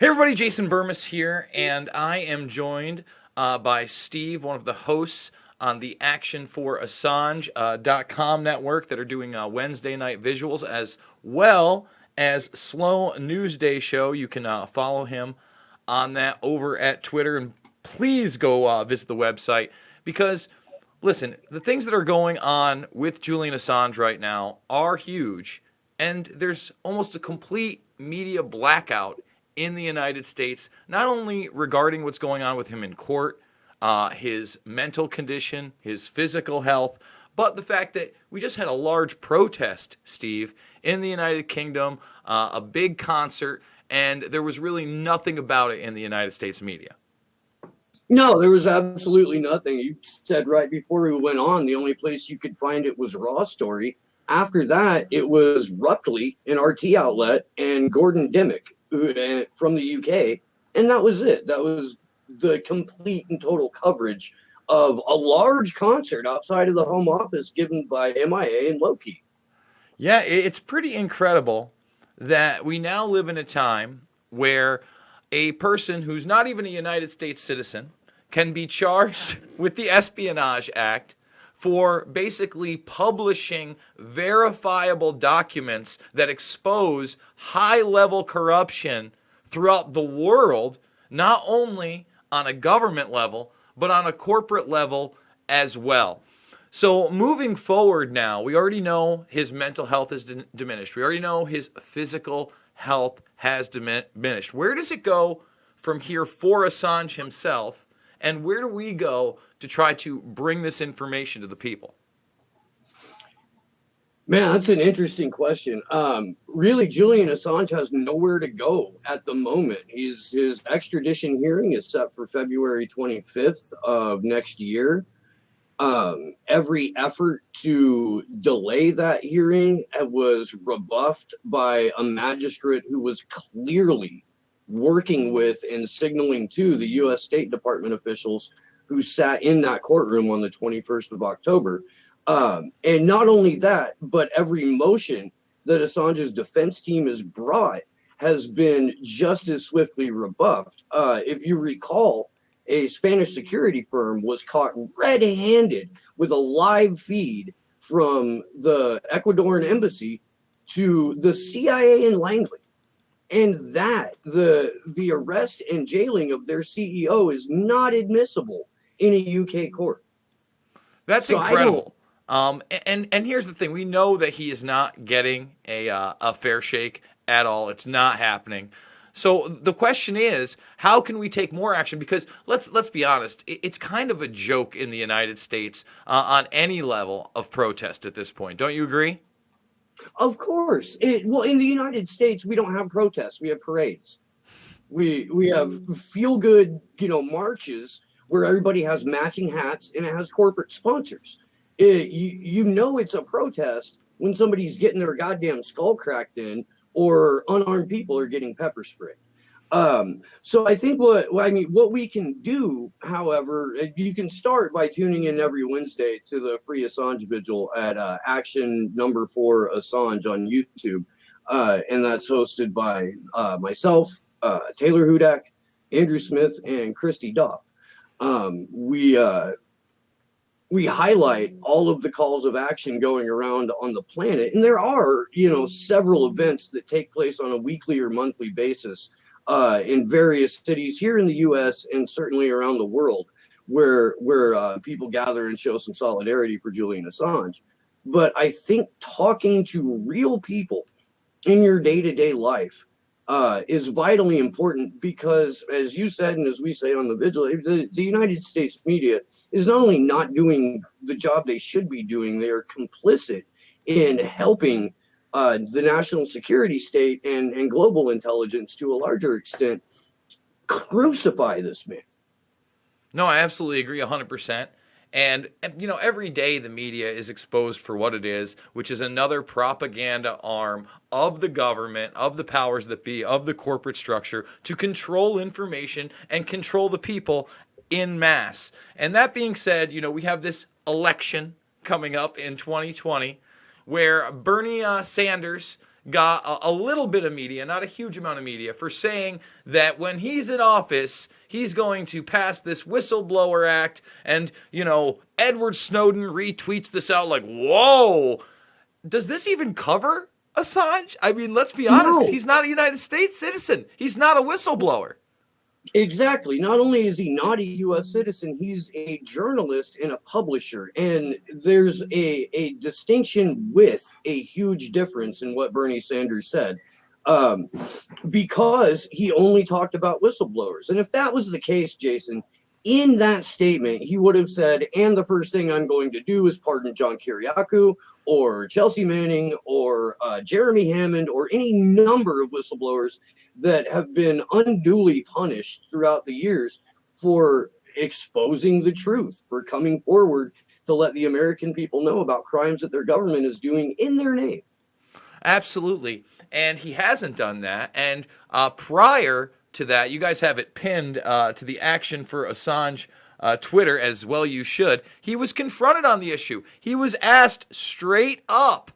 Hey everybody, Jason Burmis here, and I am joined by Steve, one of the hosts on the Action for Assange.com network that are doing Wednesday night visuals, as well as Slow News Day show. You can follow him on that over at Twitter, and please go visit the website because, listen, the things that are going on with Julian Assange right now are huge, and there's almost a complete media blackout in the United States, not only regarding what's going on with him in court, his mental condition, his physical health, but the fact that we just had a large protest, Steve, in the United Kingdom, a big concert, and there was really nothing about it in the United States media. No, there was absolutely nothing. You said right before we went on, the only place you could find it was Raw Story. After that, it was Rupley, an RT outlet, and Gordon Dimmick from the UK. And that was it. That was the complete and total coverage of a large concert outside of the Home Office given by MIA and Loki. Yeah, it's pretty incredible that we now live in a time where a person who's not even a United States citizen can be charged with the Espionage Act for basically publishing verifiable documents that expose high-level corruption throughout the world, not only on a government level, but on a corporate level as well. So moving forward now, we already know his mental health is diminished. We already know his physical health has diminished. Where does it go from here for Assange himself? And where do we go to try to bring this information to the people? Man, that's an interesting question. Really, Julian Assange has nowhere to go at the moment. His extradition hearing is set for February 25th of next year. Every effort to delay that hearing was rebuffed by a magistrate who was clearly working with and signaling to the U.S. State Department officials who sat in that courtroom on the 21st of October. And not only that, but every motion that Assange's defense team has brought has been just as swiftly rebuffed. If you recall, a Spanish security firm was caught red-handed with a live feed from the Ecuadorian embassy to the CIA in Langley. And that the arrest and jailing of their CEO is not admissible in a UK court. That's incredible. And here's the thing: we know that he is not getting a fair shake at all. It's not happening. So the question is, how can we take more action? Because let's be honest, it's kind of a joke in the United States on any level of protest at this point. Don't you agree? Of course. Well, in the United States, we don't have protests. We have parades. We have feel-good, marches where everybody has matching hats and it has corporate sponsors. It's a protest when somebody's getting their goddamn skull cracked in or unarmed people are getting pepper sprayed. So I think what we can do, however, you can start by tuning in every Wednesday to the Free Assange Vigil at Action number 4 Assange on YouTube. And that's hosted by myself, Taylor Hudak, Andrew Smith, and Christy Dopp. We highlight all of the calls of action going around on the planet. And there are, several events that take place on a weekly or monthly basis in various cities here in the U.S. and certainly around the world where people gather and show some solidarity for Julian Assange. But I think talking to real people in your day-to-day life is vitally important because, as you said, and as we say on the vigil, the United States media is not only not doing the job they should be doing, they are complicit in helping the national security state and global intelligence to a larger extent crucify this man. No, I absolutely agree 100%. And, every day the media is exposed for what it is, which is another propaganda arm of the government, of the powers that be, of the corporate structure to control information and control the people in mass. And that being said, we have this election coming up in 2020 where Bernie Sanders got a little bit of media, not a huge amount of media, for saying that when he's in office, he's going to pass this Whistleblower Act. And, Edward Snowden retweets this out like, whoa, does this even cover Assange? I mean, let's be honest. No. He's not a United States citizen. He's not a whistleblower. Exactly. Not only is he not a U.S. citizen, he's a journalist and a publisher. And there's a distinction with a huge difference in what Bernie Sanders said, because he only talked about whistleblowers. And if that was the case, Jason, in that statement, he would have said, and the first thing I'm going to do is pardon John Kiriakou or Chelsea Manning or Jeremy Hammond or any number of whistleblowers that have been unduly punished throughout the years for exposing the truth, for coming forward to let the American people know about crimes that their government is doing in their name. Absolutely. And he hasn't done that. And prior to that, you guys have it pinned to the Action for Assange Twitter, as well you should. He was confronted on the issue. He was asked straight up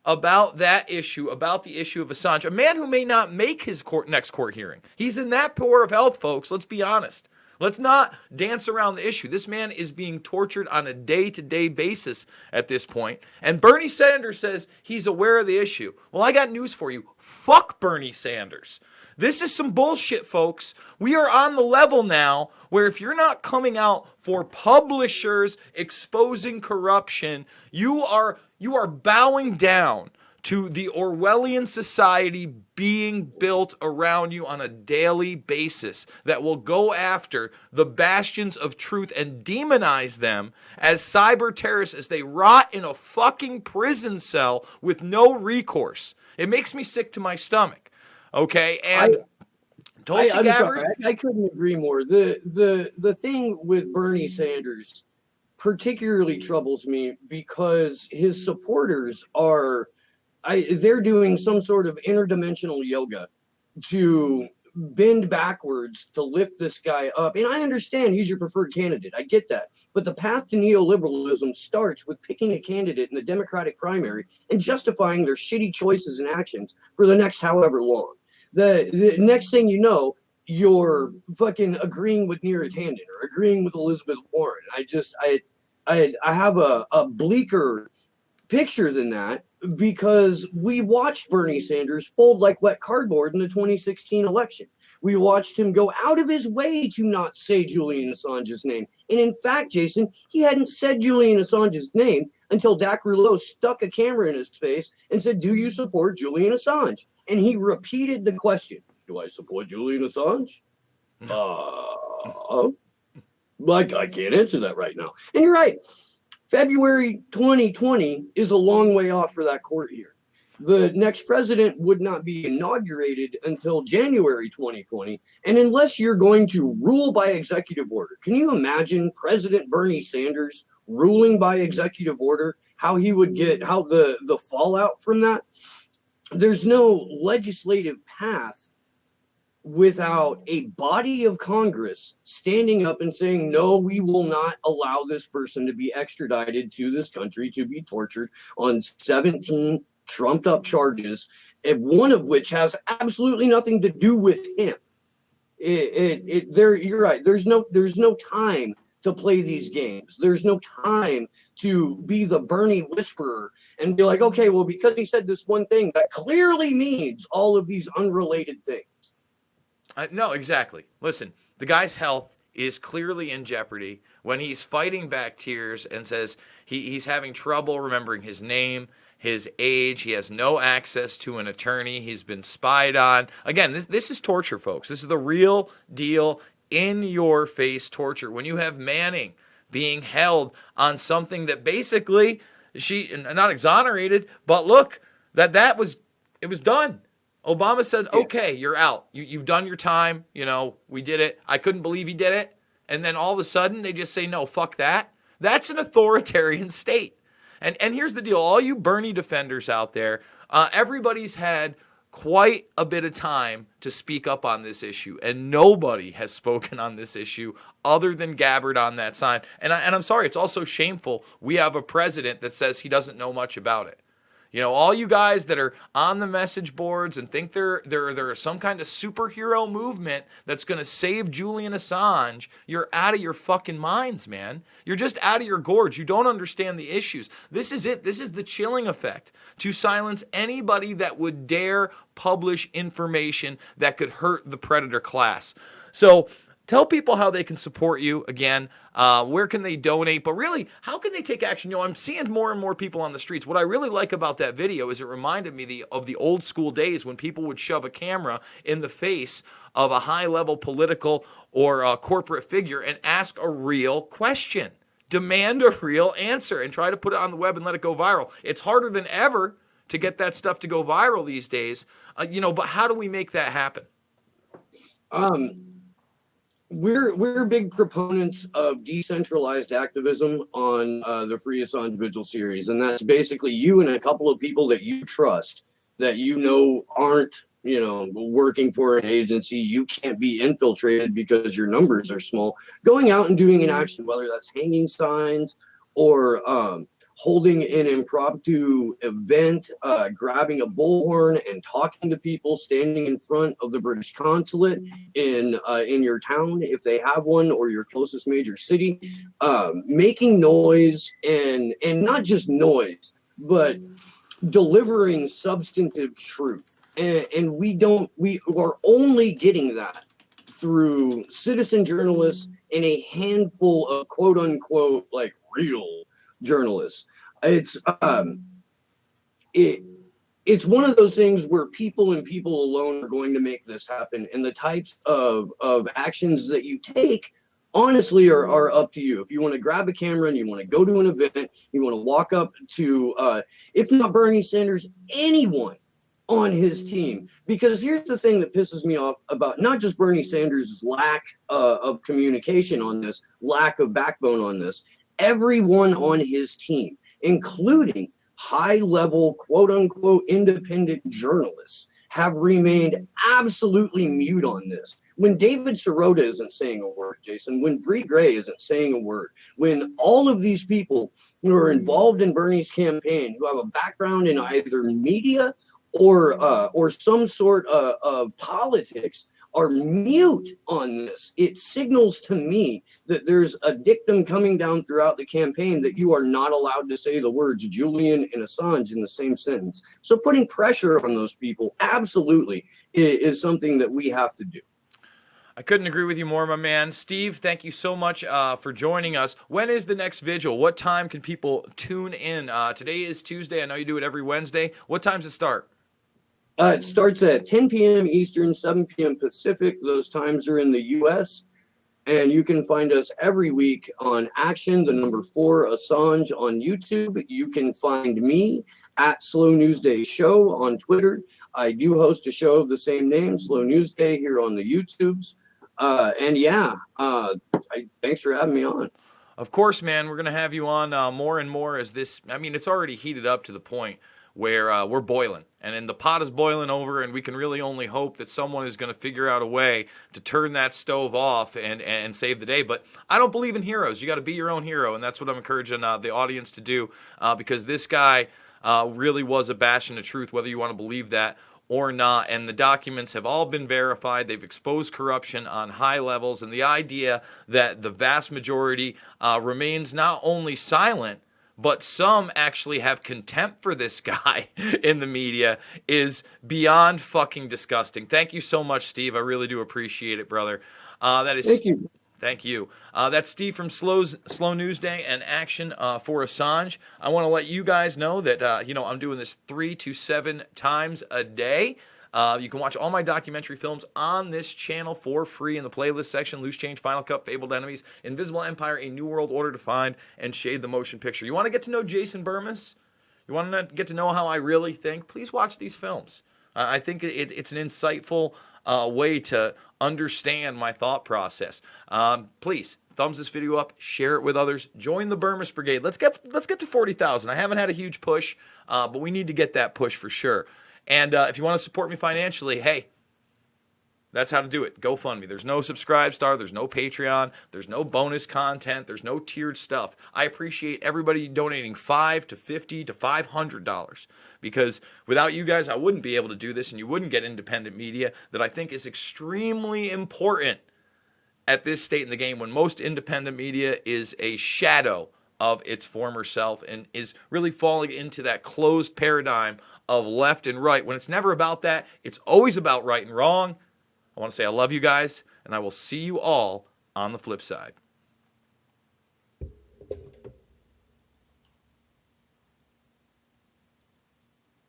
about that issue, about the issue of Assange, a man who may not make his next court hearing. He's in that poor of health, folks. Let's be honest. Let's not dance around the issue. This man is being tortured on a day-to-day basis at this point. And Bernie Sanders says he's aware of the issue. Well, I got news for you. Fuck Bernie Sanders. This is some bullshit, folks. We are on the level now where if you're not coming out for publishers exposing corruption, you are bowing down to the Orwellian society being built around you on a daily basis that will go after the bastions of truth and demonize them as cyber terrorists as they rot in a fucking prison cell with no recourse. It makes me sick to my stomach. Okay, and Tulsi Gabbard. I couldn't agree more. The thing with Bernie Sanders particularly troubles me because his supporters they're doing some sort of interdimensional yoga to bend backwards to lift this guy up. And I understand he's your preferred candidate. I get that. But the path to neoliberalism starts with picking a candidate in the Democratic primary and justifying their shitty choices and actions for the next however long. The next thing you know, you're fucking agreeing with Neera Tanden or agreeing with Elizabeth Warren. I have a bleaker picture than that because we watched Bernie Sanders fold like wet cardboard in the 2016 election. We watched him go out of his way to not say Julian Assange's name. And in fact, Jason, he hadn't said Julian Assange's name until Dak Rouleau stuck a camera in his face and said, "Do you support Julian Assange?" And he repeated the question, "Do I support Julian Assange?" Like, I can't answer that right now. And you're right. February 2020 is a long way off for that court hearing. The next president would not be inaugurated until January 2020. And unless you're going to rule by executive order, can you imagine President Bernie Sanders ruling by executive order, how the fallout from that? There's no legislative path without a body of Congress standing up and saying, no, we will not allow this person to be extradited to this country to be tortured on 17 trumped up charges, and one of which has absolutely nothing to do with him. You're right. There's no time to play these games. There's no time to be the Bernie whisperer and be like, okay, well, because he said this one thing, that clearly means all of these unrelated things. No, exactly. Listen, the guy's health is clearly in jeopardy when he's fighting back tears and says he's having trouble remembering his name, his age. He has no access to an attorney. He's been spied on. Again, this is torture, folks. This is the real deal, in-your-face torture. When you have Manning being held on something that basically she not exonerated, but look, it was done. Obama said, okay, you're out. You've done your time. We did it. I couldn't believe he did it. And then all of a sudden they just say, no, fuck that. That's an authoritarian state. And here's the deal. All you Bernie defenders out there, everybody's had quite a bit of time to speak up on this issue. And nobody has spoken on this issue other than Gabbard on that side. And I'm sorry, it's also shameful. We have a president that says he doesn't know much about it. You know, all you guys that are on the message boards and think there is some kind of superhero movement that's going to save Julian Assange, you're out of your fucking minds, man. You're just out of your gorge. You don't understand the issues. This is it. This is the chilling effect to silence anybody that would dare publish information that could hurt the predator class. So tell people how they can support you again. Where can they donate? But really, how can they take action? You know, I'm seeing more and more people on the streets. What I really like about that video is it reminded me of the old school days when people would shove a camera in the face of a high-level political or corporate figure and ask a real question. Demand a real answer and try to put it on the web and let it go viral. It's harder than ever to get that stuff to go viral these days. But how do we make that happen? We're big proponents of decentralized activism on the Free Assange Vigil series, and that's basically you and a couple of people that you trust, that you know aren't working for an agency. You can't be infiltrated because your numbers are small. Going out and doing an action, whether that's hanging signs or holding an impromptu event, grabbing a bullhorn and talking to people, standing in front of the British consulate in your town, if they have one, or your closest major city, making noise and not just noise, but delivering substantive truth. And we are only getting that through citizen journalists and a handful of quote unquote like real journalists. It's one of those things where people and people alone are going to make this happen, and the types of actions that you take honestly are up to you. If you want to grab a camera and you want to go to an event, you want to walk up to if not Bernie Sanders, anyone on his team. Because here's the thing that pisses me off about not just Bernie Sanders' lack of communication on this, lack of backbone on this. Everyone on his team, including high-level, quote-unquote, independent journalists, have remained absolutely mute on this. When David Sirota isn't saying a word, Jason, when Bree Gray isn't saying a word, when all of these people who are involved in Bernie's campaign, who have a background in either media or some sort of politics, are mute on this, it signals to me that there's a dictum coming down throughout the campaign that you are not allowed to say the words Julian and Assange in the same sentence. So putting pressure on those people absolutely is something that we have to do. I couldn't agree with you more, my man. Steve, thank you so much for joining us. When is the next vigil? What time can people tune in? Today is Tuesday. I know you do it every Wednesday. What times does it start? It starts at 10 p.m. Eastern, 7 p.m. Pacific. Those times are in the U.S. And you can find us every week on Action, the number 4, Assange on YouTube. You can find me at Slow News Day Show on Twitter. I do host a show of the same name, Slow News Day, here on the YouTubes. Thanks for having me on. Of course, man. We're going to have you on more and more as this, it's already heated up to the point where we're boiling, and then the pot is boiling over, and we can really only hope that someone is going to figure out a way to turn that stove off and save the day. But I don't believe in heroes. You got to be your own hero, and that's what I'm encouraging the audience to do, because this guy really was a bastion of truth, whether you want to believe that or not. And the documents have all been verified. They've exposed corruption on high levels, and the idea that the vast majority remains not only silent, but some actually have contempt for this guy in the media is beyond fucking disgusting. Thank you so much, Steve. I really do appreciate it, brother. Thank you. Thank you. That's Steve from Slow News Day and Action for Assange. I want to let you guys know that I'm doing this 3 to 7 times a day. You can watch all my documentary films on this channel for free in the playlist section. Loose Change, Final Cut, Fabled Enemies, Invisible Empire, A New World Order to Find, and Shade the Motion Picture. You want to get to know Jason Burmis? You want to get to know how I really think? Please watch these films. I think it's an insightful way to understand my thought process. Please thumbs this video up, share it with others, join the Burmis Brigade. Let's get to 40,000. I haven't had a huge push, but we need to get that push for sure. And if you want to support me financially, hey, That's how to do it. GoFundMe. There's no Subscribe Star. There's no Patreon. There's no bonus content. There's no tiered stuff. I appreciate everybody donating $5 to $50 to $500 because without you guys, I wouldn't be able to do this, and you wouldn't get independent media that I think is extremely important at this state in the game when most independent media is a shadow of its former self and is really falling into that closed paradigm of left and right when it's never about that. It's always about right and wrong. I want to say I love you guys, and I will see you all on the flip side.